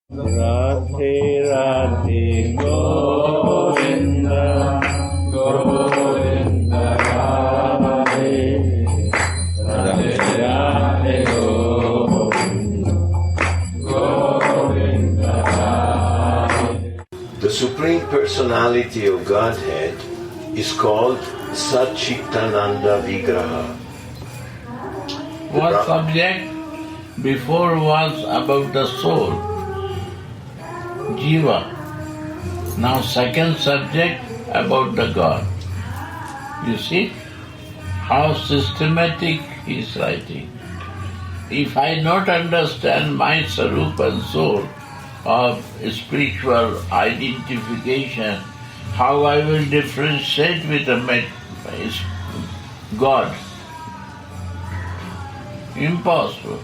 Radhe Radhe Govinda Govinda Radhe Radhe Radhe Govinda Govinda Radhe. The Supreme Personality of Godhead is called Satchitananda Vigraha. What subject before was about the soul, Jiva. Now second subject about the God. You see how systematic he is writing. If I not understand my Sarup and soul of spiritual identification, how I will differentiate with the God? Impossible.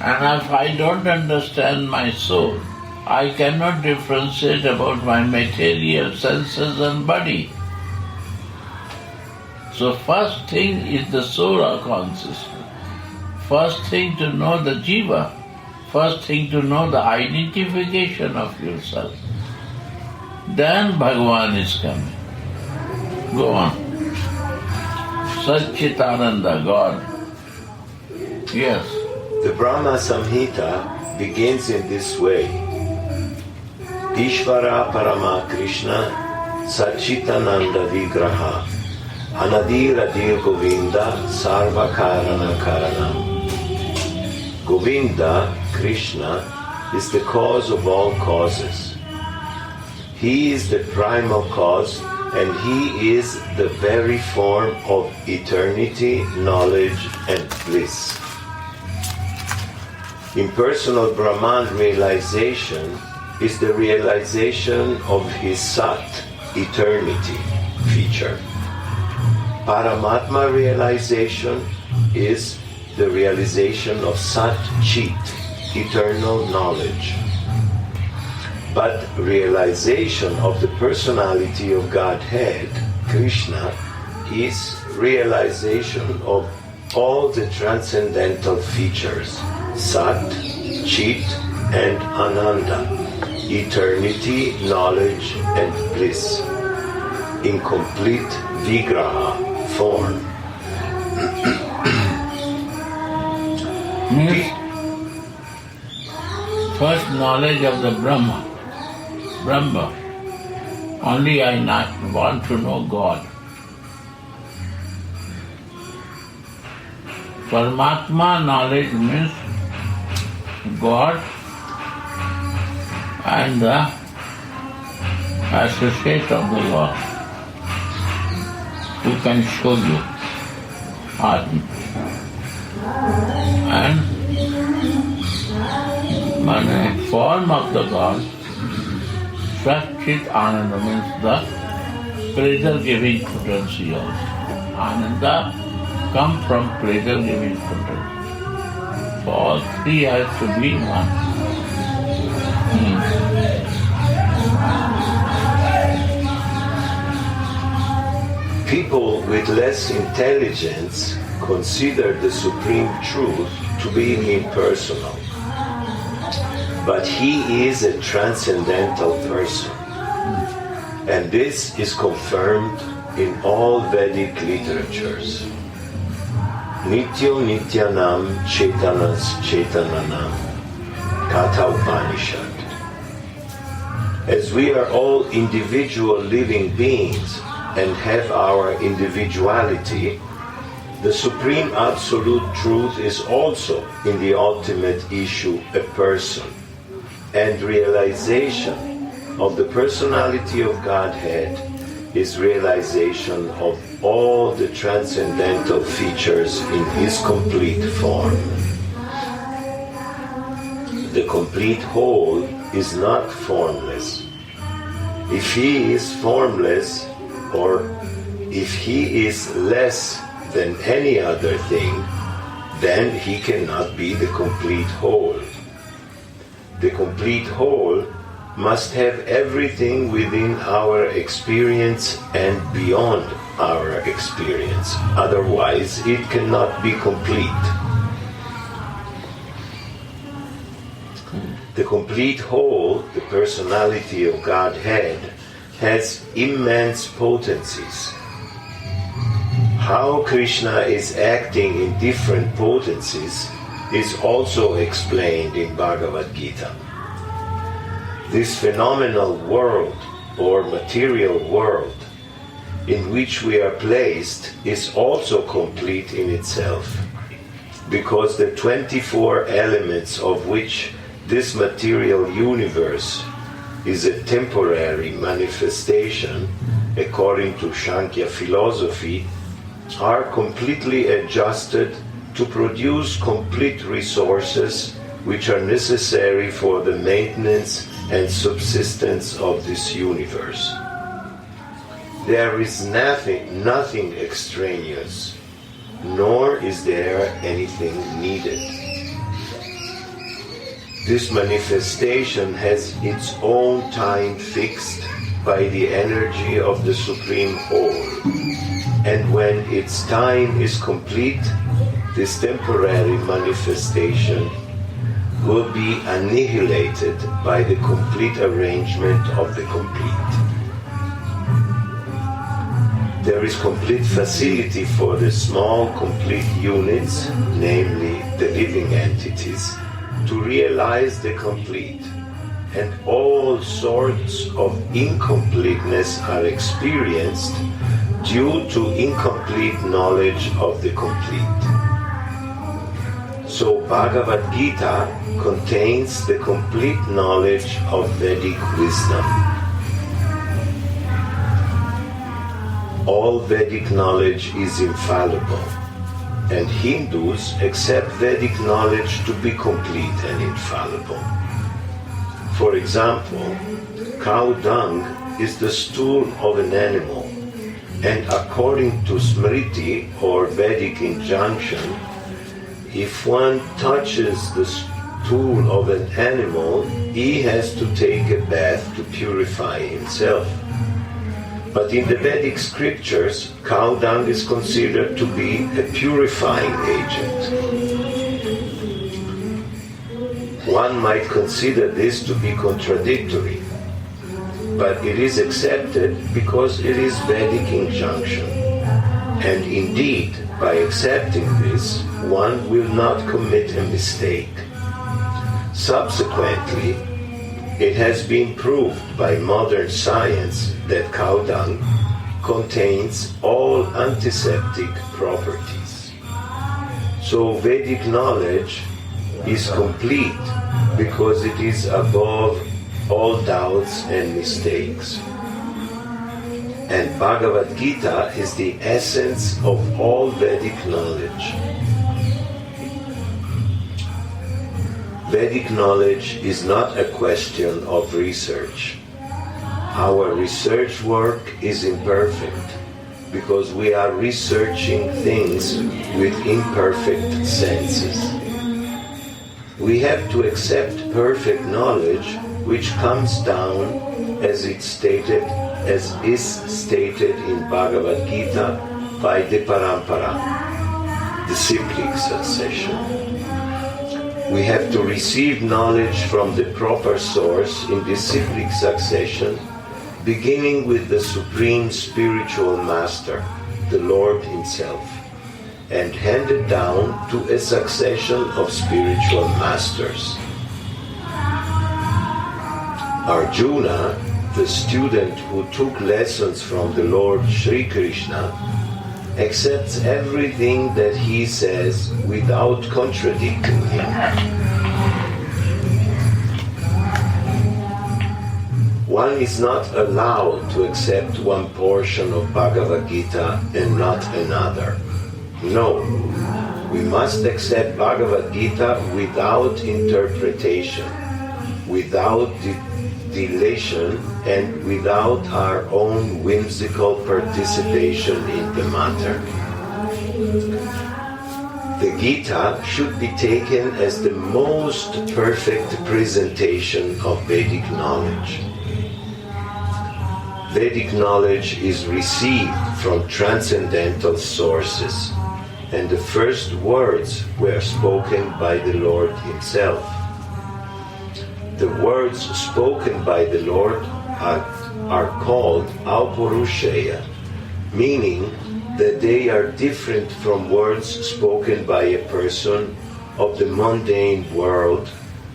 And if I don't understand my soul, I cannot differentiate about my material senses and body. So first thing is the soul consciousness. First thing to know the jiva. First thing to know the identification of yourself. Then Bhagavan is coming. Go on. Satchitananda, God. Yes. The Brahma Samhita begins in this way. Ishvara Parama Krishna Satchitananda Vigraha Anadiradir Govinda Sarva Karana Karanam. Govinda, Krishna, is the cause of all causes. He is the primal cause and He is the very form of eternity, knowledge and bliss. Impersonal Brahman realization is the realization of his Sat, eternity, feature. Paramatma realization is the realization of Sat Chit, eternal knowledge. But realization of the personality of Godhead, Krishna, is realization of all the transcendental features, Sat, Chit, and Ananda, eternity, knowledge, and bliss, in complete Vigraha form. Means first knowledge of the Brahma. Only I want to know God. Paramatma knowledge means God and the associate of the Lord who can show you Atma. And the form of the God, Sat-Chit Ananda means the pleasure-giving potency also. Ananda come from pleasure-giving potency. So all three has to be one. People with less intelligence consider the Supreme Truth to be impersonal. But He is a transcendental person. And this is confirmed in all Vedic literatures. Nityo Nityanam Chetanas Chetananam Katha Upanishad. As we are all individual living beings and have our individuality, the Supreme Absolute Truth is also, in the ultimate issue, a person. And realization of the personality of Godhead is realization of all the transcendental features in His complete form. The complete whole is not formless. If He is formless, or if He is less than any other thing, then He cannot be the complete whole. The complete whole must have everything within our experience and beyond our experience. Otherwise, it cannot be complete. The The complete whole, the personality of Godhead, has immense potencies. How Krishna is acting in different potencies is also explained in Bhagavad Gita. This phenomenal world or material world in which we are placed is also complete in itself, because the 24 elements of which this material universe is a temporary manifestation, according to Sankhya philosophy, are completely adjusted to produce complete resources which are necessary for the maintenance and subsistence of this universe. There is nothing extraneous, nor is there anything needed. This manifestation has its own time fixed by the energy of the Supreme Whole, and when its time is complete, this temporary manifestation will be annihilated by the complete arrangement of the complete. There is complete facility for the small complete units, namely the living entities, to realize the complete, and all sorts of incompleteness are experienced due to incomplete knowledge of the complete. So Bhagavad Gita contains the complete knowledge of Vedic wisdom. All Vedic knowledge is infallible, and Hindus accept Vedic knowledge to be complete and infallible. For example, cow dung is the stool of an animal, and according to Smriti or Vedic injunction, if one touches the stool of an animal, he has to take a bath to purify himself. But in the Vedic scriptures, cow dung is considered to be a purifying agent. One might consider this to be contradictory, but it is accepted because it is Vedic injunction. And indeed, by accepting this, one will not commit a mistake. Subsequently, it has been proved by modern science that cow dung contains all antiseptic properties. So Vedic knowledge is complete because it is above all doubts and mistakes. And Bhagavad Gita is the essence of all Vedic knowledge. Vedic knowledge is not a question of research. Our research work is imperfect because we are researching things with imperfect senses. We have to accept perfect knowledge which comes down as is stated in Bhagavad Gita by the parampara, the cyclic succession. We have to receive knowledge from the proper source in the cyclic succession, beginning with the Supreme Spiritual Master, the Lord Himself, and handed down to a succession of spiritual masters. Arjuna, the student who took lessons from the Lord Sri Krishna, accepts everything that he says without contradicting him. One is not allowed to accept one portion of Bhagavad Gita and not another. No, we must accept Bhagavad Gita without interpretation, without dilation, and without our own whimsical participation in the matter. The Gita should be taken as the most perfect presentation of Vedic knowledge. Vedic knowledge is received from transcendental sources, and the first words were spoken by the Lord Himself. The words spoken by the Lord are called Aupurusheya, meaning that they are different from words spoken by a person of the mundane world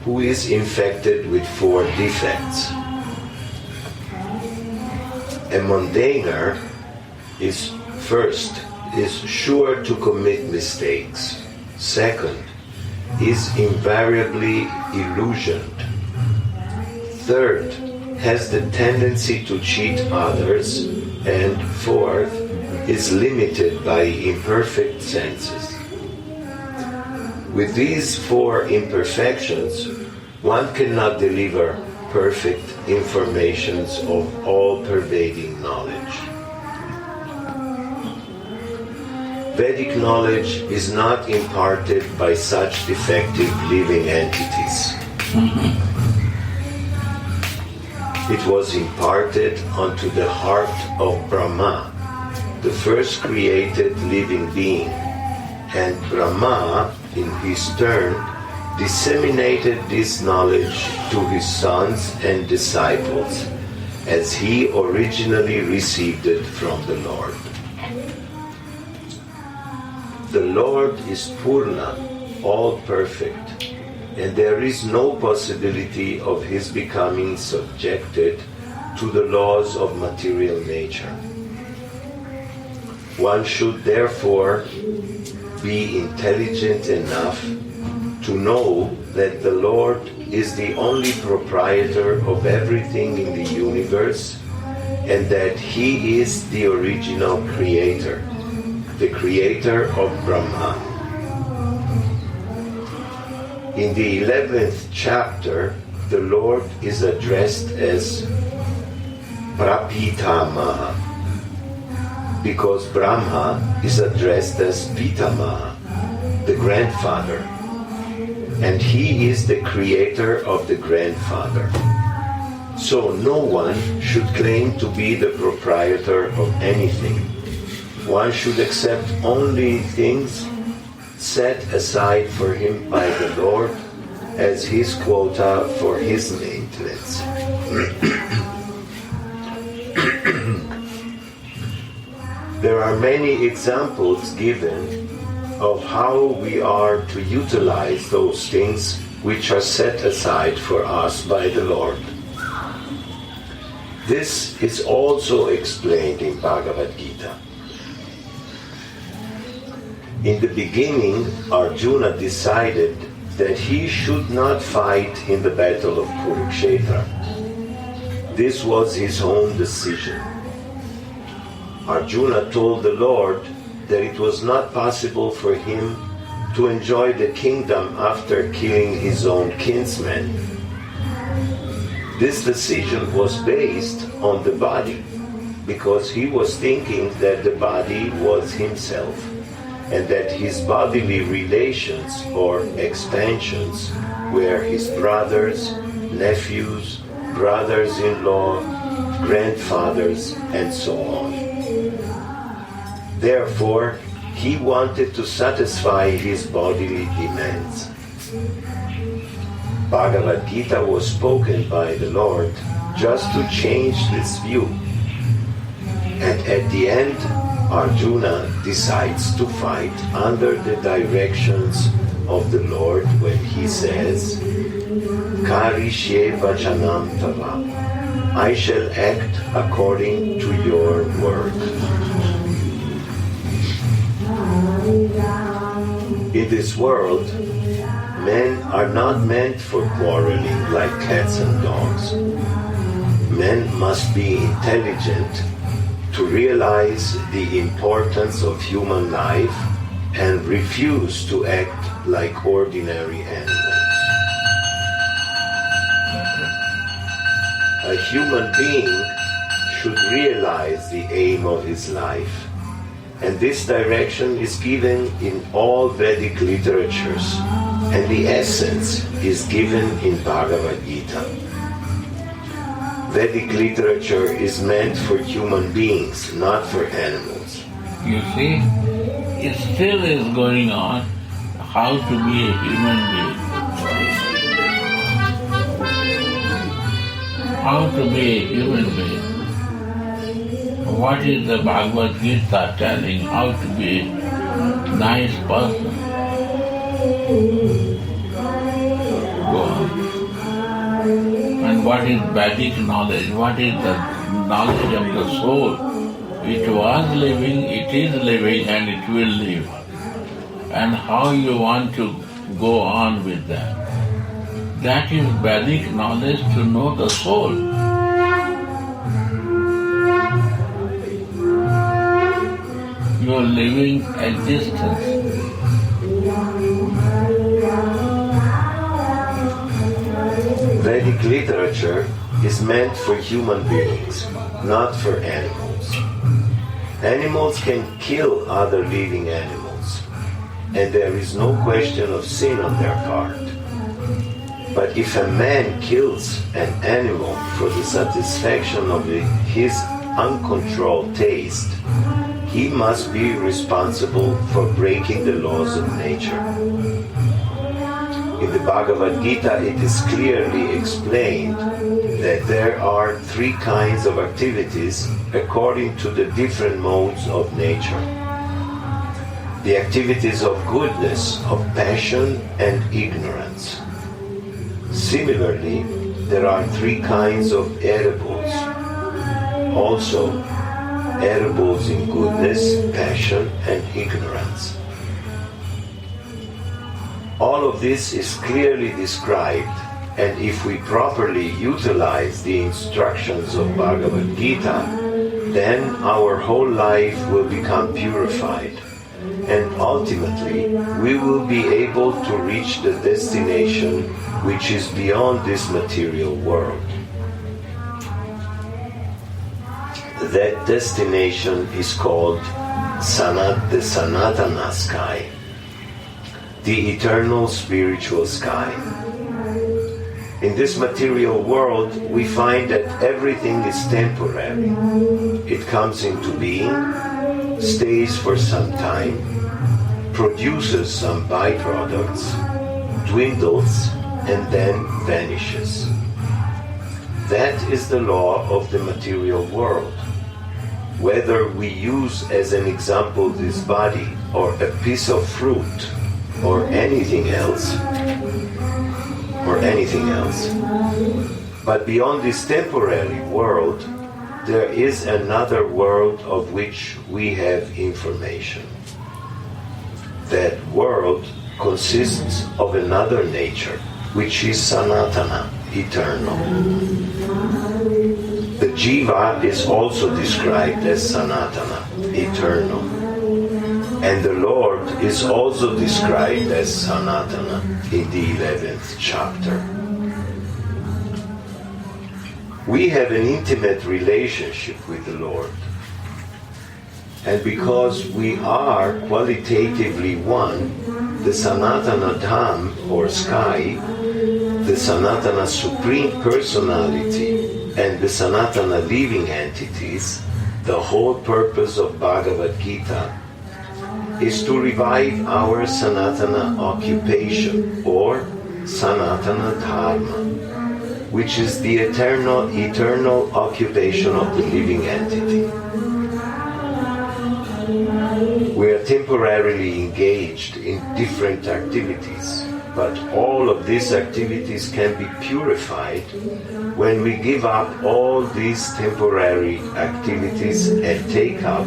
who is infected with 4 defects. A mundaner is sure to commit mistakes. Second, is invariably illusioned. Third, has the tendency to cheat others. And fourth, is limited by imperfect senses. With these 4 imperfections, one cannot deliver perfect informations of all-pervading knowledge. Vedic knowledge is not imparted by such defective living entities. It was imparted unto the heart of Brahma, the first created living being, and Brahma, in his turn, disseminated this knowledge to his sons and disciples, as he originally received it from the Lord. The Lord is Purna, all perfect, and there is no possibility of his becoming subjected to the laws of material nature. One should therefore be intelligent enough to know that the Lord is the only proprietor of everything in the universe, and that he is the original creator, the creator of Brahma. In the 11th chapter, the Lord is addressed as Prapitamaha, because Brahma is addressed as Pitamaha, the grandfather, and he is the creator of the grandfather. So no one should claim to be the proprietor of anything. One should accept only things set aside for him by the Lord as his quota for his maintenance. There are many examples given of how we are to utilize those things which are set aside for us by the Lord. This is also explained in Bhagavad Gita. In the beginning, Arjuna decided that he should not fight in the battle of Kurukshetra. This was his own decision. Arjuna told the Lord that it was not possible for him to enjoy the kingdom after killing his own kinsmen. This decision was based on the body, because he was thinking that the body was himself, and that his bodily relations or expansions were his brothers, nephews, brothers-in-law, grandfathers, and so on. Therefore, he wanted to satisfy his bodily demands. Bhagavad Gita was spoken by the Lord just to change this view. And at the end, Arjuna decides to fight under the directions of the Lord when he says, Karishye vachanam tava, I shall act according to your word. In this world, men are not meant for quarreling like cats and dogs. Men must be intelligent to realize the importance of human life and refuse to act like ordinary animals. A human being should realize the aim of his life, and this direction is given in all Vedic literatures, and the essence is given in Bhagavad Gita. Vedic literature is meant for human beings, not for animals. You see, it still is going on, how to be a human being. how to be a human being. What is the Bhagavad Gita telling how to be a nice person? Go on. And what is Vedic knowledge? What is the knowledge of the soul? It was living, it is living, and it will live. And how you want to go on with that. That is Vedic knowledge to know the soul. Your living existence. Vedic literature is meant for human beings, not for animals. Animals can kill other living animals, and there is no question of sin on their part. But if a man kills an animal for the satisfaction of his uncontrolled taste, he must be responsible for breaking the laws of nature. In the Bhagavad Gita, it is clearly explained that there are three kinds of activities according to the different modes of nature. The activities of goodness, of passion, and ignorance. Similarly, there are three kinds of edibles. Also, edibles in goodness, passion, and ignorance. All of this is clearly described, and if we properly utilize the instructions of Bhagavad Gita, then our whole life will become purified, and ultimately we will be able to reach the destination which is beyond this material world. That destination is called the Sanatana sky, the eternal spiritual sky. In this material world, we find that everything is temporary. It comes into being, stays for some time, produces some byproducts, dwindles, and then vanishes. That is the law of the material world. Whether we use as an example this body or a piece of fruit or anything else, but beyond this temporary world, there is another world of which we have information. That world consists of another nature, which is Sanatana, eternal. The Jiva is also described as Sanatana, eternal. And the Lord is also described as Sanatana in the 11th chapter. We have an intimate relationship with the Lord. And because we are qualitatively one, the Sanatana Dham, or sky, the Sanatana Supreme Personality, and the Sanatana living entities, the whole purpose of Bhagavad Gita is to revive our Sanatana occupation, or Sanatana Dharma, which is the eternal occupation of the living entity. We are temporarily engaged in different activities, but all of these activities can be purified when we give up all these temporary activities and take up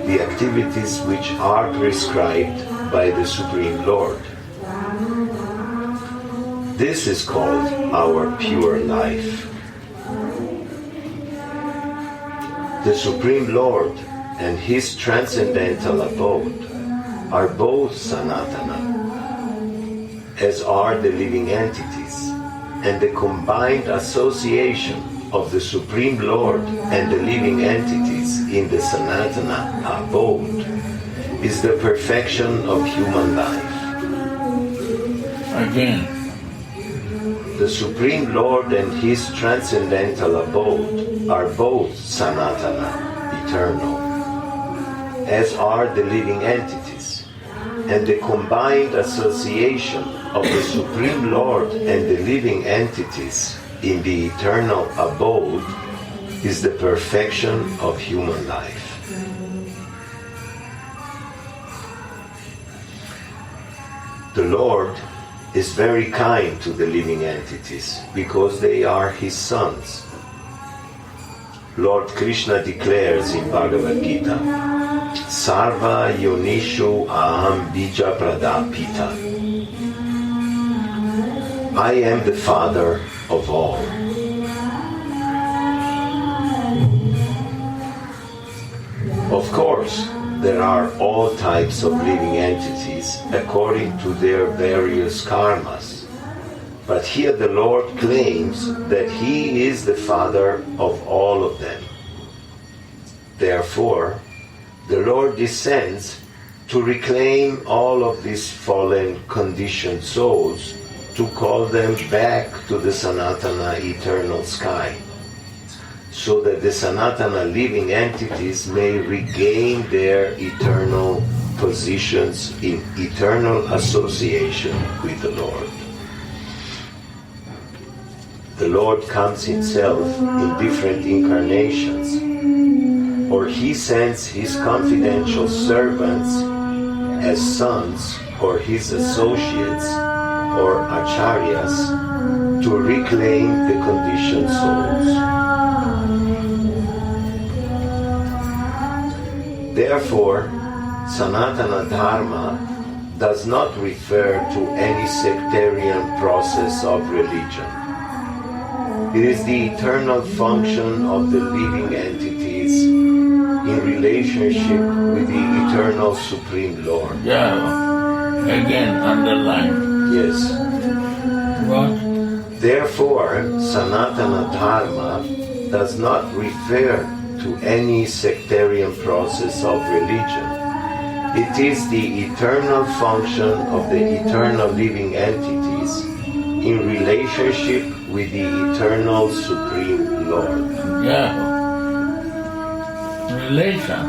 the activities which are prescribed by the Supreme Lord. This is called our pure life. The Supreme Lord and His transcendental abode are both Sanatana, as are the living entities, and the combined association of the Supreme Lord and the living entities in the Sanatana abode is the perfection of human life. Again, the Supreme Lord and His transcendental abode are both Sanatana, eternal, as are the living entities, and the combined association of the Supreme Lord and the living entities in the eternal abode is the perfection of human life. The Lord is very kind to the living entities because they are His sons. Lord Krishna declares in Bhagavad Gita, Sarva Yonishu Aham Bija Pradapita. I am the Father of all. Of course, there are all types of living entities according to their various karmas. But here the Lord claims that He is the Father of all of them. Therefore, the Lord descends to reclaim all of these fallen, conditioned souls, to call them back to the Sanatana eternal sky, so that the Sanatana living entities may regain their eternal positions in eternal association with the Lord. The Lord comes Himself in different incarnations, or He sends His confidential servants as sons or His associates or acharyas to reclaim the conditioned souls. Therefore, Sanatana Dharma does not refer to any sectarian process of religion. It is the eternal function of the living entities in relationship with the eternal Supreme Lord. Yeah, again underline. Yes. What? Therefore, Sanatana Dharma does not refer to any sectarian process of religion. It is the eternal function of the eternal living entities in relationship with the eternal Supreme Lord. Yeah. Relation.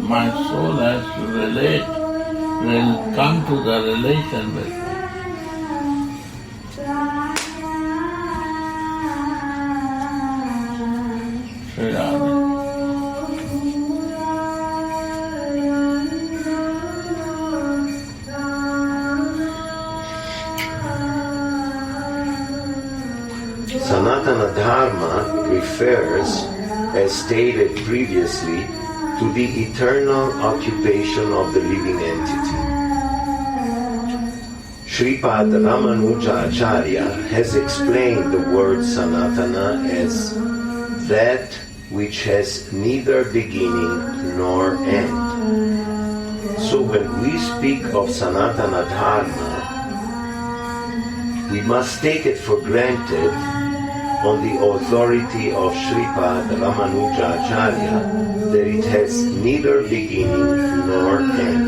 My soul has to relate, will come to the relation with Sri Radha. Sanatana Dharma refers, as stated previously, to the eternal occupation of the living entity. Shripad Ramanuja Acharya has explained the word Sanatana as that which has neither beginning nor end. So when we speak of Sanatana Dharma, we must take it for granted on the authority of Shripad Ramanuja Acharya that it has neither beginning nor end.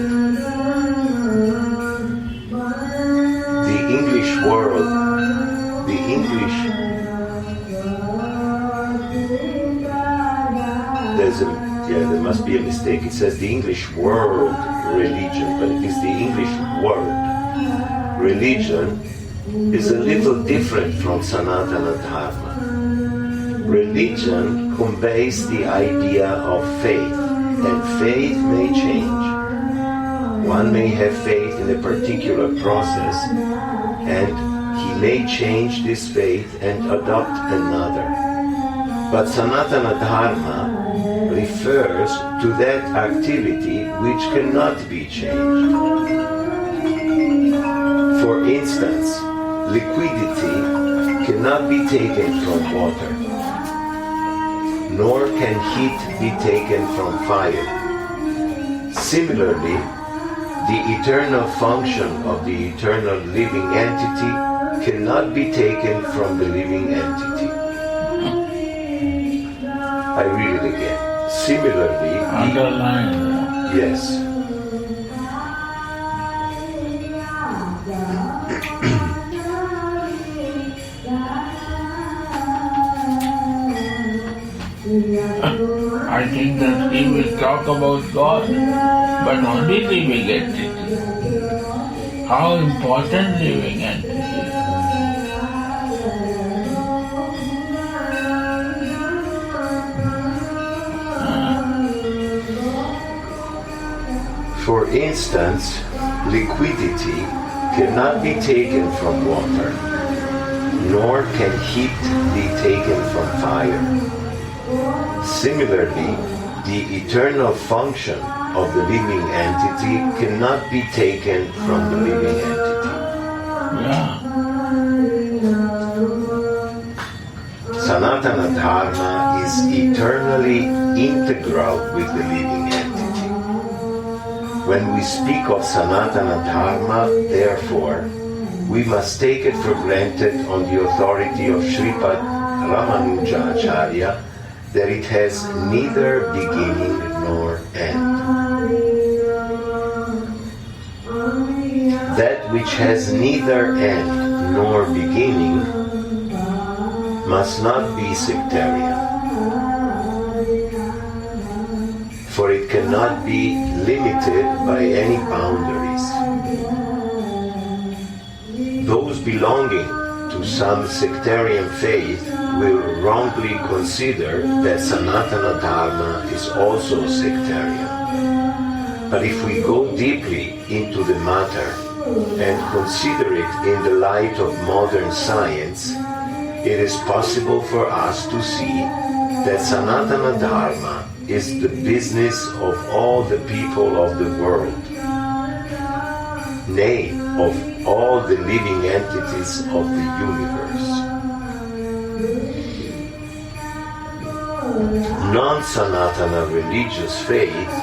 The English world, there must be a mistake. It says the English world religion, but it is the English word. Religion is a little different from Sanatana Dharma. Religion conveys the idea of faith, and faith may change. One may have faith in a particular process, and he may change this faith and adopt another. But Sanatana Dharma refers to that activity which cannot be changed. For instance, liquidity cannot be taken from water, nor can heat be taken from fire. Similarly, the eternal function of the eternal living entity cannot be taken from the living entity. I read it again. Similarly, Underline. yes. I think that he will talk about God, but only living entity. How important living entity. instance, liquidity cannot be taken from water, nor can heat be taken from fire. Similarly, the eternal function of the living entity cannot be taken from the living entity. Yeah. Sanatana Dharma is eternally integral with the living entity. When we speak of Sanatana Dharma, therefore, we must take it for granted on the authority of Sripad Ramanuja Acharya that it has neither beginning nor end. That which has neither end nor beginning must not be sectarian, for it cannot be limited by any boundaries. Those belonging to some sectarian faith will wrongly consider that Sanatana Dharma is also sectarian. But if we go deeply into the matter and consider it in the light of modern science, it is possible for us to see that Sanatana Dharma is the business of all the people of the world, nay, of all the living entities of the universe. Non-Sanatana religious faith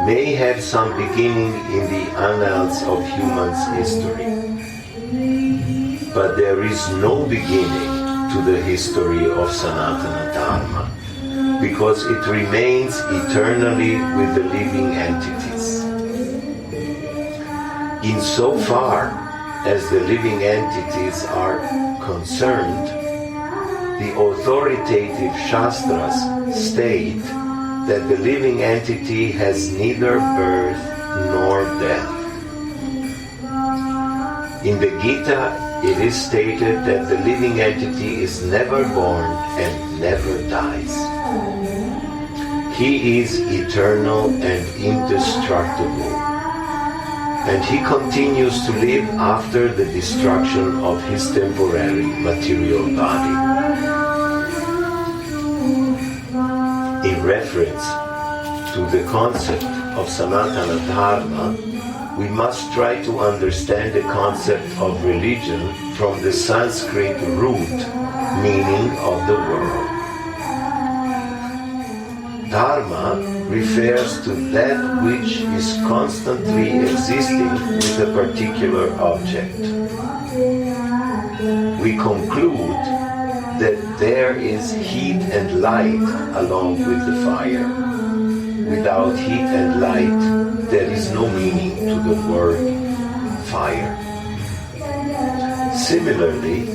may have some beginning in the annals of human's history, but there is no beginning to the history of Sanatana Dharma, because it remains eternally with the living entities. Insofar as the living entities are concerned, the authoritative Shastras state that the living entity has neither birth nor death. In the Gita, it is stated that the living entity is never born and never dies. He is eternal and indestructible, and he continues to live after the destruction of his temporary material body. In reference to the concept of Sanatana Dharma, we must try to understand the concept of religion from the Sanskrit root meaning of the word. Dharma refers to that which is constantly existing with a particular object. We conclude that there is heat and light along with the fire. Without heat and light, there is no meaning to the word fire. Similarly,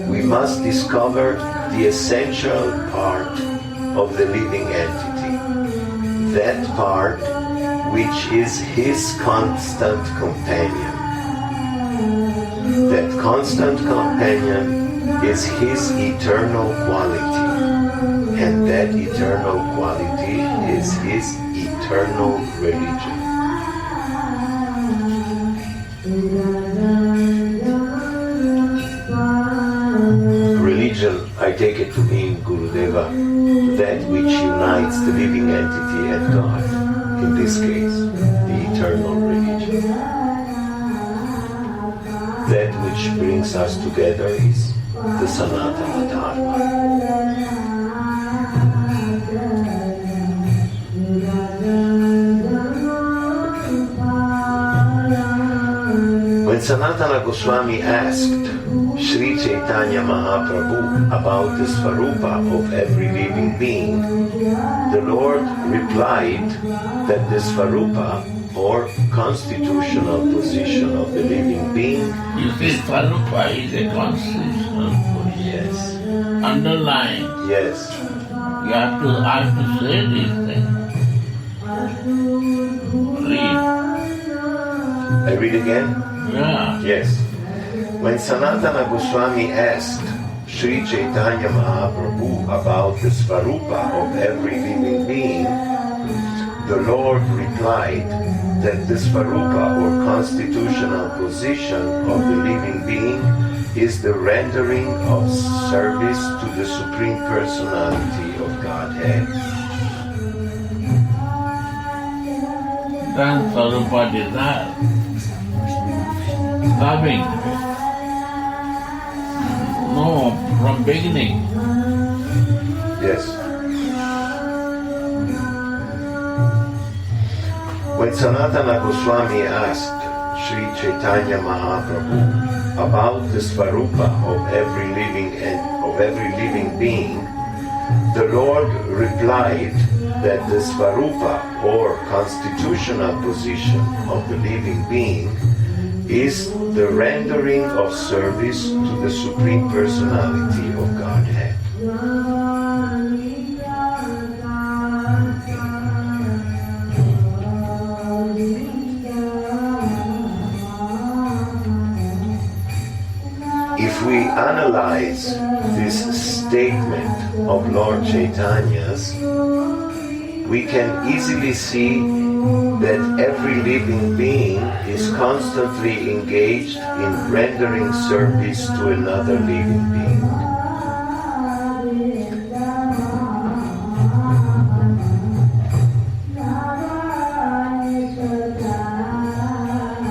we must discover the essential part of the living entity, that part which is his constant companion. That constant companion is his eternal quality, and that eternal quality is his eternal religion. Religion, I take it to mean, Gurudeva, that which unites the living entity and God, in this case, the eternal religion. That which brings us together is the Sanatana Dharma. When Sanatana Goswami asked Sri Chaitanya Mahaprabhu about the Svarupa of every living being, the Lord replied that the Svarupa, or constitutional position of the living being, You see, Svarupa is a constitutional position. yes, Underlying. yes, You have to say these things. Read. I read again? Yeah. Yes. When Sanatana Goswami asked Sri Chaitanya Mahaprabhu about the Svarupa of every living being, the Lord replied that the Svarupa or constitutional position of the living being is the rendering of service to the Supreme Personality of Godhead. Then Svarupa desire, loving. No, from beginning. Yes. When Sanatana Goswami asked Sri Chaitanya Mahaprabhu about the Svarupa of every living being, the Lord replied that the Svarupa or constitutional position of the living being is the rendering of service to the Supreme Personality of Godhead. If we analyze this statement of Lord Chaitanya's, we can easily see that every living being is constantly engaged in rendering service to another living being.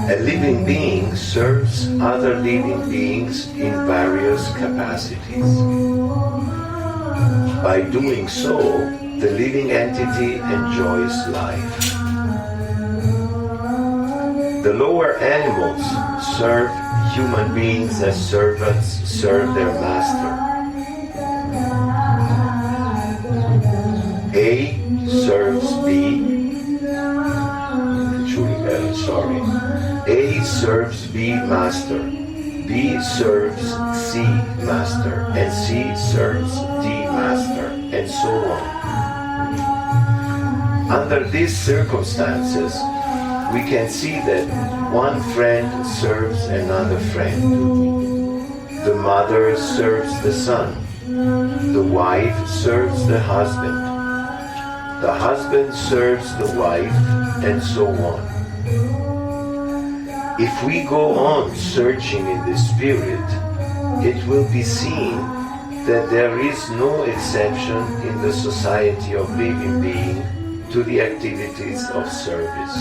A living being serves other living beings in various capacities. By doing so, the living entity enjoys life. The lower animals serve human beings as servants serve their master. A serves B. A serves B master. B serves C master. And C serves D master. And so on. Under these circumstances, we can see that one friend serves another friend. The mother serves the son. The wife serves the husband. The husband serves the wife, and so on. If we go on searching in the spirit, it will be seen that there is no exception in the society of living beings to the activities of service.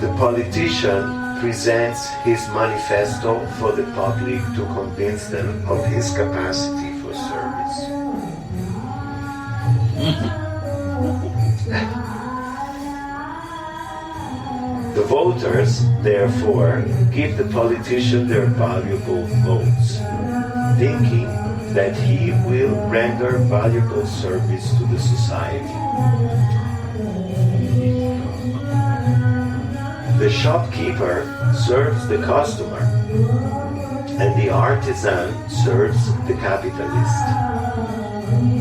The politician presents his manifesto for the public to convince them of his capacity for service. The voters, therefore, give the politician their valuable votes, thinking that he will render valuable service to the society. The shopkeeper serves the customer, and the artisan serves the capitalist.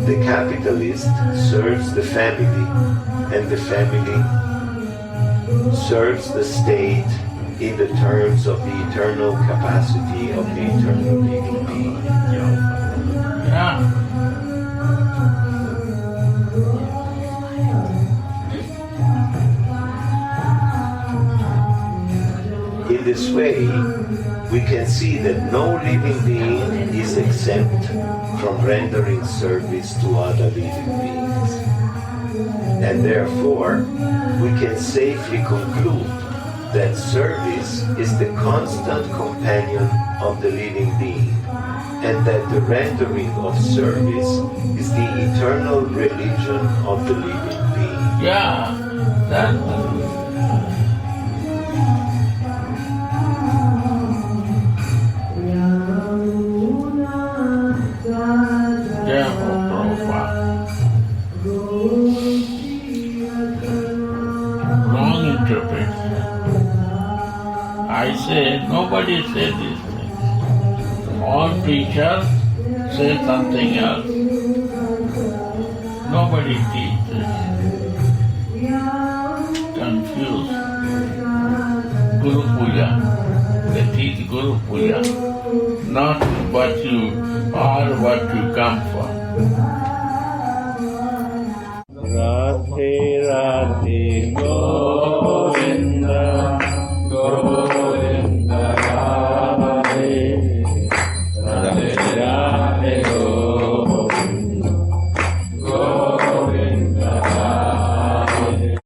The capitalist serves the family, and the family serves the state in the terms of the eternal capacity of the eternal living being. Yeah. In this way, we can see that no living being is exempt from rendering service to other living beings. And therefore, we can safely conclude that service is the constant companion of the living being, and that the rendering of service is the eternal religion of the living being. Yeah, that. Yeah, Prabhupada. Wrong interpretation. I say nobody said these things. All preachers say something else. Nobody teaches. Confused. Guru Puja. They teach Guru Puja. Not what you are, what you come for. Radhe Radhe Om